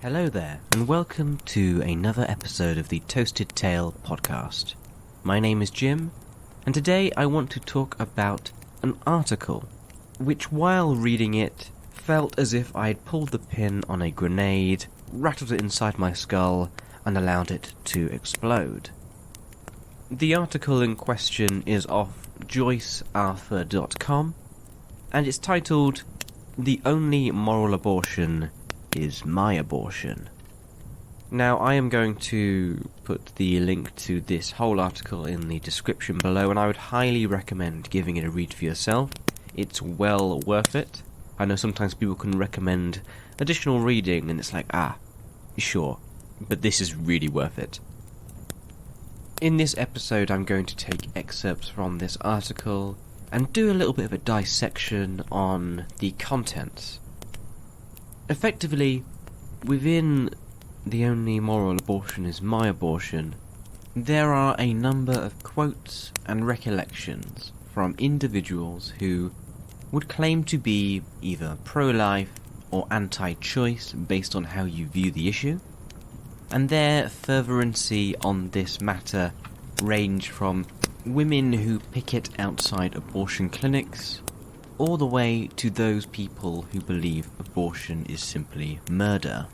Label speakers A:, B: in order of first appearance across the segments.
A: Hello there, and welcome to another episode of the Toasted Tale podcast. My name is Jim, and today I want to talk about an article, which while reading it, felt as if I had pulled the pin on a grenade, rattled it inside my skull, and allowed it to explode. The article in question is off joycearthur.com, and it's titled, "The Only Moral Abortion is My Abortion." Now, I am going to put the link to this whole article in the description below, and I would highly recommend giving it a read for yourself. It's well worth it. I know sometimes people can recommend additional reading, and it's like, sure, but this is really worth it. In this episode, I'm going to take excerpts from this article and do a little bit of a dissection on the contents. Effectively, within "The Only Moral Abortion is My Abortion," there are a number of quotes and recollections from individuals who would claim to be either pro-life or anti-choice based on how you view the issue, and their fervency on this matter range from women who picket outside abortion clinics all the way to those people who believe abortion is simply murder.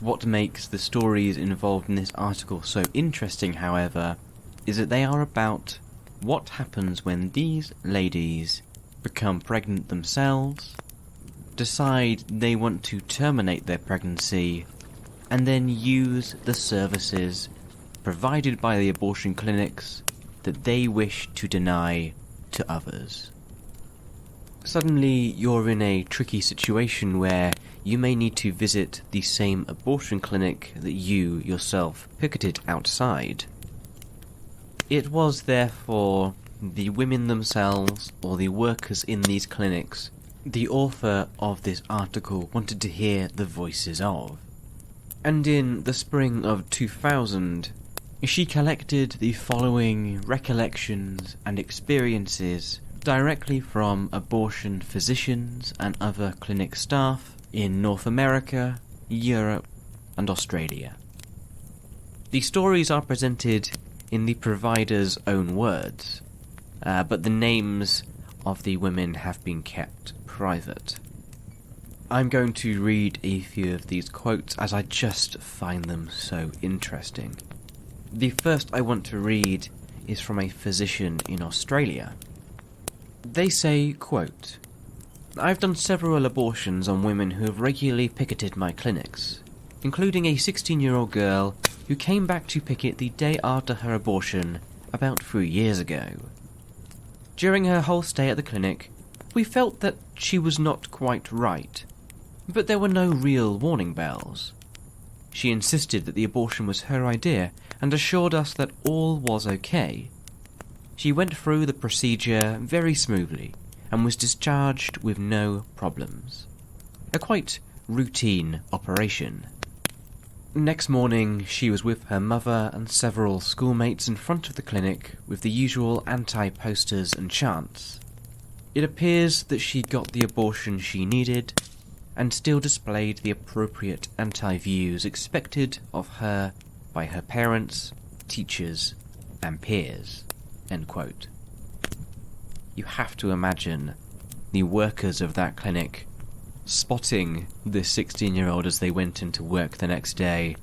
A: What makes the stories involved in this article so interesting, however, is that they are about what happens when these ladies become pregnant themselves, decide they want to terminate their pregnancy, and then use the services provided by the abortion clinics that they wish to deny to others. Suddenly, you're in a tricky situation where you may need to visit the same abortion clinic that you yourself picketed outside. It was therefore the women themselves, or the workers in these clinics, the author of this article wanted to hear the voices of. And in the spring of 2000, she collected the following recollections and experiences directly from abortion physicians and other clinic staff in North America, Europe, and Australia. The stories are presented in the provider's own words, but the names of the women have been kept private. I'm going to read a few of these quotes as I just find them so interesting. The first I want to read is from a physician in Australia. They say, quote, "I've done several abortions on women who have regularly picketed my clinics, including a 16-year-old girl who came back to picket the day after her abortion about 3 years ago. During her whole stay at the clinic, we felt that she was not quite right, but there were no real warning bells. She insisted that the abortion was her idea and assured us that all was okay. She went through the procedure very smoothly and was discharged with no problems. A quite routine operation. Next morning, she was with her mother and several schoolmates in front of the clinic with the usual anti-posters and chants. It appears that she got the abortion she needed and still displayed the appropriate anti-views expected of her by her parents, teachers, and peers." End quote. You have to imagine the workers of that clinic spotting this 16-year-old as they went into work the next day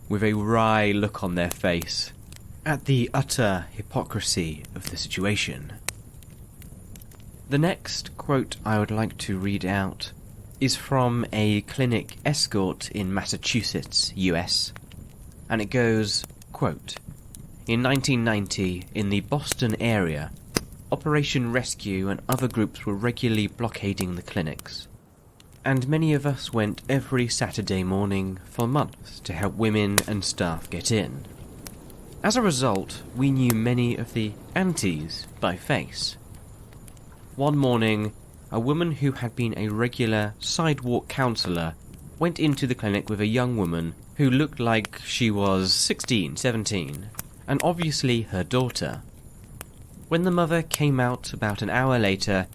A: with a wry look on their face at the utter hypocrisy of the situation. The next quote I would like to read out is from a clinic escort in Massachusetts, US, and it goes, quote, "In 1990, in the Boston area, Operation Rescue and other groups were regularly blockading the clinics, and many of us went every Saturday morning for months to help women and staff get in. As a result, we knew many of the aunties by face. One morning, a woman who had been a regular sidewalk counsellor went into the clinic with a young woman who looked like she was 16, 17, and obviously her daughter. When the mother came out about an hour later,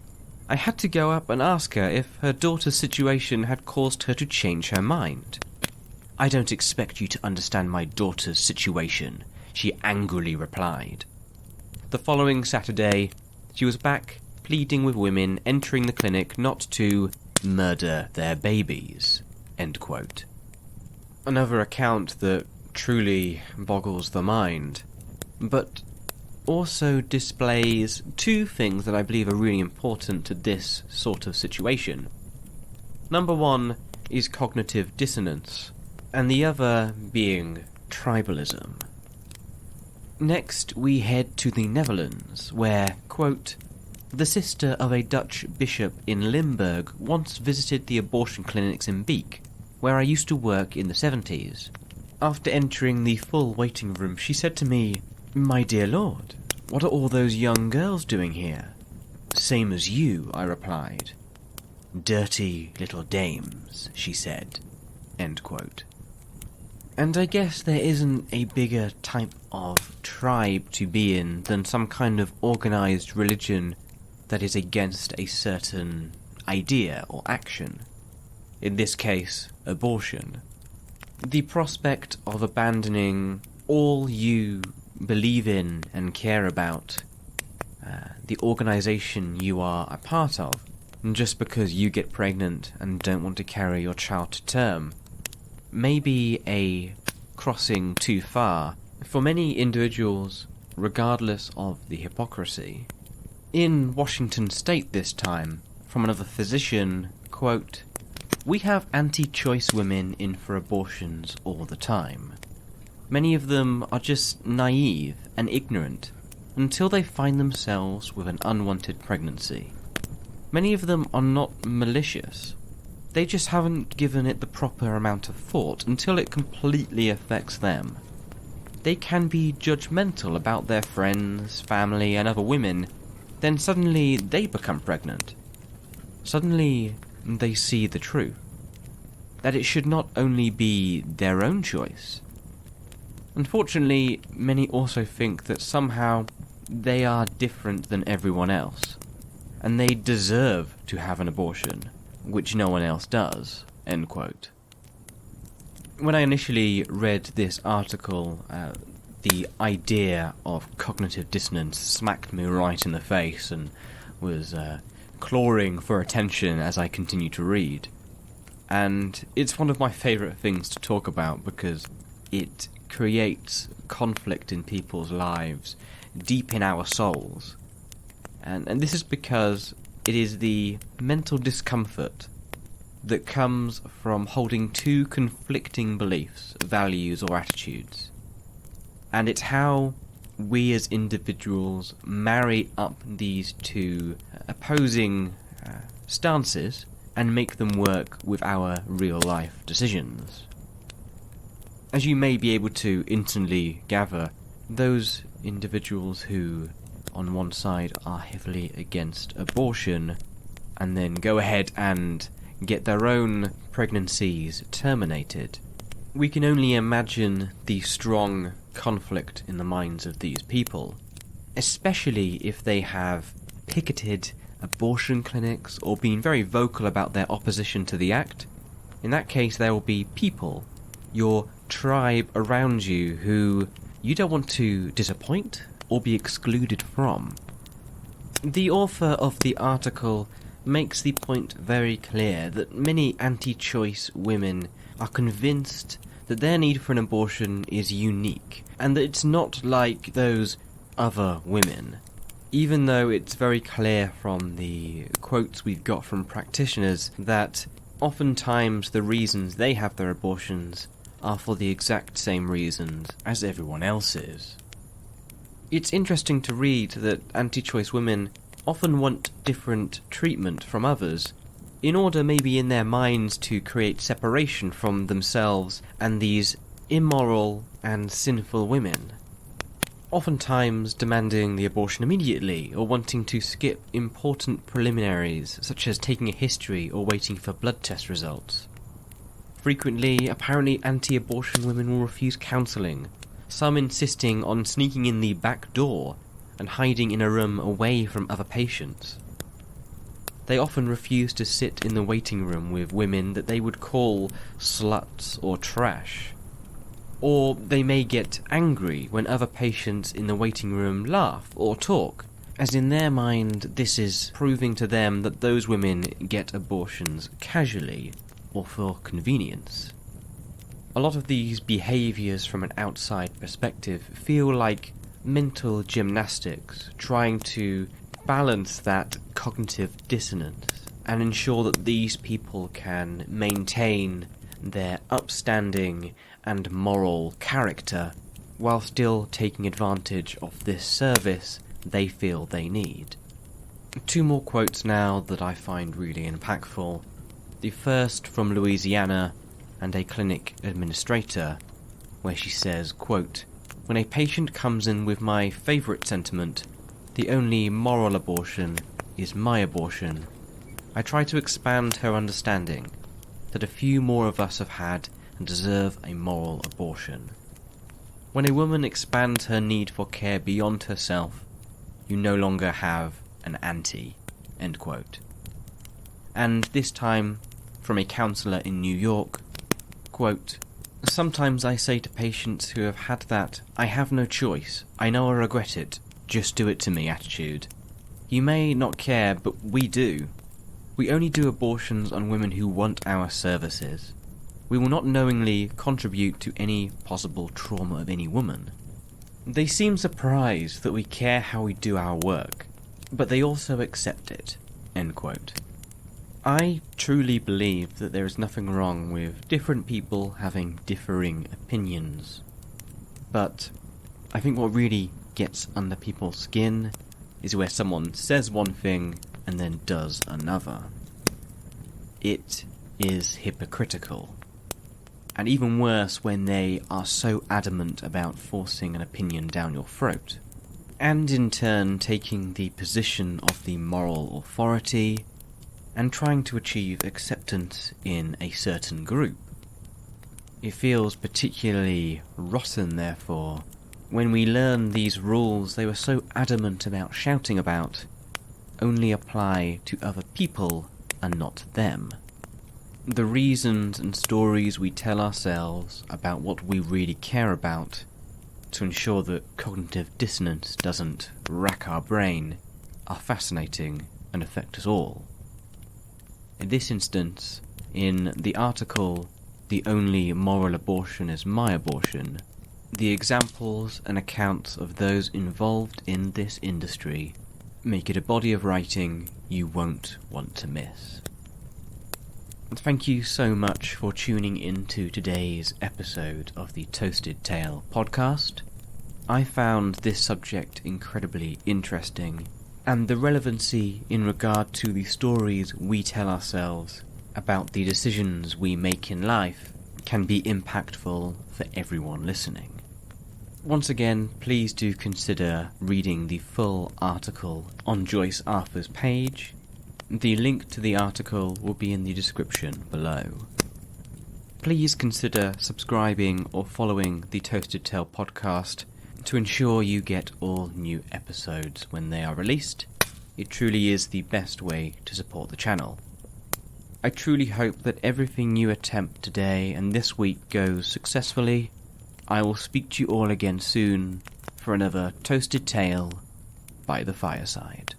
A: I had to go up and ask her if her daughter's situation had caused her to change her mind. "I don't expect you to understand my daughter's situation," she angrily replied. The following Saturday, she was back pleading with women entering the clinic not to murder their babies. End quote. Another account that truly boggles the mind, but also displays two things that I believe are really important to this sort of situation. Number one is cognitive dissonance, and the other being tribalism. Next, we head to the Netherlands, where, quote, "The sister of a Dutch bishop in Limburg once visited the abortion clinics in Beek, where I used to work in the 70s. After entering the full waiting room, she said to me, 'My dear lord, what are all those young girls doing here?' 'Same as you,' I replied. 'Dirty little dames,' she said." End quote. And I guess there isn't a bigger type of tribe to be in than some kind of organized religion that is against a certain idea or action. In this case, abortion. The prospect of abandoning all you believe in and care about, the organization you are a part of, just because you get pregnant and don't want to carry your child to term, may be a crossing too far for many individuals, regardless of the hypocrisy. In Washington state this time, from another physician, quote, "We have anti-choice women in for abortions all the time. Many of them are just naive and ignorant until they find themselves with an unwanted pregnancy. Many of them are not malicious. They just haven't given it the proper amount of thought until it completely affects them. They can be judgmental about their friends, family, and other women. Then suddenly they become pregnant. Suddenly they see the truth. That it should not only be their own choice. Unfortunately, many also think that somehow they are different than everyone else, and they deserve to have an abortion, which no one else does." End quote. When I initially read this article, the idea of cognitive dissonance smacked me right in the face and was clawing for attention as I continued to read. And it's one of my favourite things to talk about because it creates conflict in people's lives, deep in our souls. And this is because it is the mental discomfort that comes from holding two conflicting beliefs, values, or attitudes. And it's how we as individuals marry up these two opposing stances and make them work with our real-life decisions. As you may be able to instantly gather, those individuals who, on one side, are heavily against abortion, and then go ahead and get their own pregnancies terminated, we can only imagine the strong conflict in the minds of these people, especially if they have picketed abortion clinics or been very vocal about their opposition to the act. In that case, there will be people, your tribe around you, who you don't want to disappoint or be excluded from. The author of the article makes the point very clear that many anti-choice women are convinced that their need for an abortion is unique, and that it's not like those other women. Even though it's very clear from the quotes we've got from practitioners that oftentimes the reasons they have their abortions are for the exact same reasons as everyone else's. It's interesting to read that anti-choice women often want different treatment from others, in order maybe in their minds to create separation from themselves and these immoral and sinful women. Oftentimes demanding the abortion immediately, or wanting to skip important preliminaries such as taking a history or waiting for blood test results. Frequently, apparently anti-abortion women will refuse counselling, some insisting on sneaking in the back door and hiding in a room away from other patients. They often refuse to sit in the waiting room with women that they would call sluts or trash. Or they may get angry when other patients in the waiting room laugh or talk, as in their mind this is proving to them that those women get abortions casually or for convenience. A lot of these behaviours from an outside perspective feel like mental gymnastics, trying to balance that cognitive dissonance and ensure that these people can maintain their upstanding and moral character while still taking advantage of this service they feel they need. 2 more quotes now that I find really impactful. The first from Louisiana and a clinic administrator, where she says, quote, "When a patient comes in with my favourite sentiment, the only moral abortion is my abortion, I try to expand her understanding that a few more of us have had and deserve a moral abortion. When a woman expands her need for care beyond herself, you no longer have an auntie." End quote. And this time, from a counsellor in New York, quote, "Sometimes I say to patients who have had that, I have no choice, I know I regret it, just do it to me attitude. You may not care, but we do. We only do abortions on women who want our services. We will not knowingly contribute to any possible trauma of any woman." They seem surprised that we care how we do our work, but they also accept it. End quote. I truly believe that there is nothing wrong with different people having differing opinions. But I think what really gets under people's skin is where someone says one thing and then does another. It is hypocritical. And even worse when they are so adamant about forcing an opinion down your throat, and in turn taking the position of the moral authority and trying to achieve acceptance in a certain group. It feels particularly rotten, therefore, when we learn these rules they were so adamant about shouting about only apply to other people and not them. The reasons and stories we tell ourselves about what we really care about to ensure that cognitive dissonance doesn't rack our brain are fascinating and affect us all. In this instance, in the article "The Only Moral Abortion is My Abortion," the examples and accounts of those involved in this industry make it a body of writing you won't want to miss. Thank you so much for tuning into today's episode of the Toasted Tale podcast. I found this subject incredibly interesting, and the relevancy in regard to the stories we tell ourselves about the decisions we make in life can be impactful for everyone listening. Once again, please do consider reading the full article on Joyce Arthur's page. The link to the article will be in the description below. Please consider subscribing or following the Toasted Tale podcast to ensure you get all new episodes when they are released. It truly is the best way to support the channel. I truly hope that everything you attempt today and this week goes successfully. I will speak to you all again soon for another Toasted Tale by the fireside.